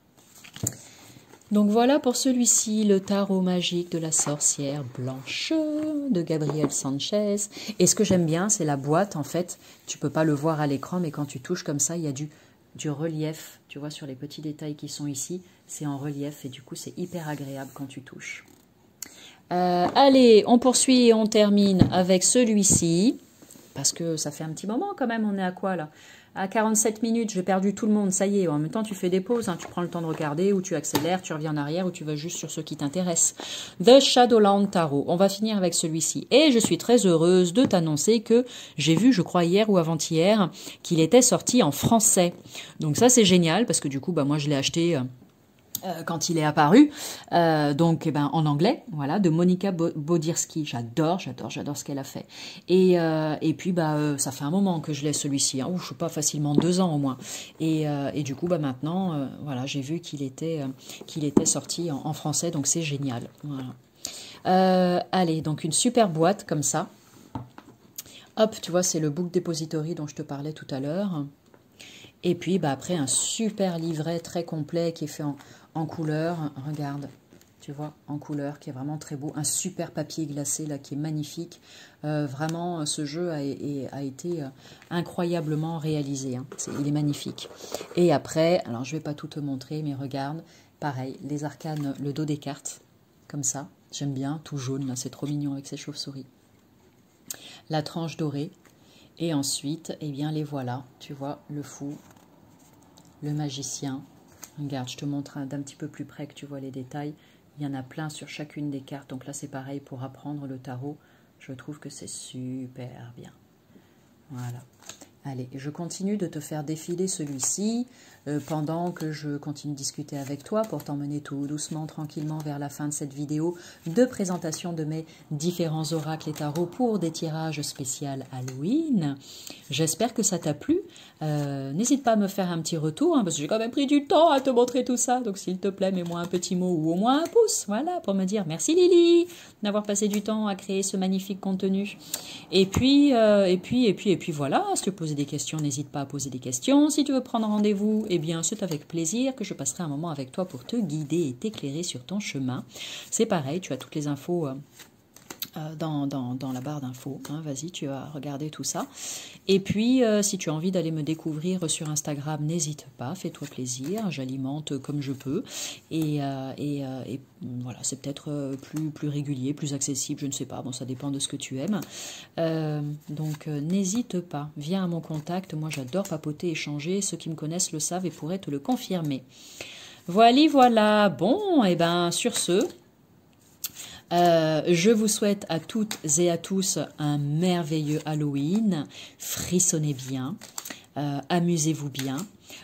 Donc voilà pour celui-ci, le tarot magique de la sorcière blanche de Gabriel Sanchez. Et ce que j'aime bien, c'est la boîte, en fait. Tu peux pas le voir à l'écran, mais quand tu touches comme ça, il y a du relief. Tu vois, sur les petits détails qui sont ici, c'est en relief. Et du coup, c'est hyper agréable quand tu touches. Allez, on poursuit et on termine avec celui-ci. Parce que ça fait un petit moment quand même, on est à quoi là? À 47 minutes, j'ai perdu tout le monde, ça y est. En même temps, tu fais des pauses, hein, tu prends le temps de regarder, ou tu accélères, tu reviens en arrière, ou tu vas juste sur ce qui t'intéresse. The Shadowland Tarot. On va finir avec celui-ci. Et je suis très heureuse de t'annoncer que j'ai vu, je crois hier ou avant-hier, qu'il était sorti en français. Donc ça, c'est génial, parce que du coup, bah, moi, je l'ai acheté... quand il est apparu, donc en anglais, voilà, de Monika Bodirski. J'adore ce qu'elle a fait. Et puis ça fait un moment que je l'ai celui-ci. Hein. Je sais pas, facilement 2 ans au moins. Et du coup maintenant, voilà, j'ai vu qu'il était sorti en français, donc c'est génial. Voilà. Allez, donc une super boîte comme ça. Hop, tu vois, c'est le Book Depository dont je te parlais tout à l'heure. Et puis après un super livret très complet qui est fait en couleur, regarde, tu vois, en couleur, qui est vraiment très beau. Un super papier glacé, là, qui est magnifique. Vraiment, ce jeu a été incroyablement réalisé. Hein. Il est magnifique. Et après, alors je ne vais pas tout te montrer, mais regarde, pareil, les arcanes, le dos des cartes, comme ça. J'aime bien, tout jaune, là, c'est trop mignon avec ces chauves-souris. La tranche dorée. Et ensuite, eh bien, les voilà, tu vois, le fou, le magicien. Regarde, je te montre d'un petit peu plus près que tu vois les détails. Il y en a plein sur chacune des cartes. Donc là, c'est pareil pour apprendre le tarot. Je trouve que c'est super bien. Voilà. Allez, je continue de te faire défiler celui-ci pendant que je continue de discuter avec toi pour t'emmener tout doucement, tranquillement vers la fin de cette vidéo de présentation de mes différents oracles et tarots pour des tirages spéciaux Halloween. J'espère que ça t'a plu. N'hésite pas à me faire un petit retour, hein, parce que j'ai quand même pris du temps à te montrer tout ça. Donc s'il te plaît, mets-moi un petit mot ou au moins un pouce, voilà, pour me dire merci Lily d'avoir passé du temps à créer ce magnifique contenu. Et puis voilà, si tu veux poser des questions, n'hésite pas à poser des questions. Si tu veux prendre rendez-vous, eh bien c'est avec plaisir que je passerai un moment avec toi pour te guider et t'éclairer sur ton chemin. C'est pareil, tu as toutes les infos dans la barre d'infos. Hein, vas-y, tu vas regarder tout ça. Et puis, si tu as envie d'aller me découvrir sur Instagram, n'hésite pas, fais-toi plaisir. J'alimente comme je peux. Et voilà, c'est peut-être plus régulier, plus accessible, je ne sais pas. Bon, ça dépend de ce que tu aimes. Donc, n'hésite pas. Viens à mon contact. Moi, j'adore papoter, échanger. Ceux qui me connaissent le savent et pourraient te le confirmer. Voilà. Bon, et ben sur ce... je vous souhaite à toutes et à tous un merveilleux Halloween. Frissonnez bien, amusez-vous bien,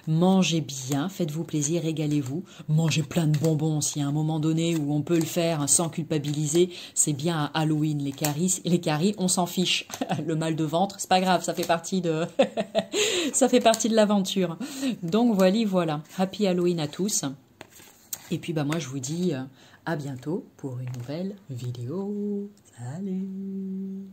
mangez bien, faites-vous plaisir, régalez-vous. Mangez plein de bonbons s'il y a un moment donné où on peut le faire sans culpabiliser. C'est bien à Halloween, les caries, on s'en fiche. Le mal de ventre, c'est pas grave, ça fait partie de ça fait partie de l'aventure. Donc voilà. Happy Halloween à tous. Et puis bah moi je vous dis à bientôt pour une nouvelle vidéo. Salut.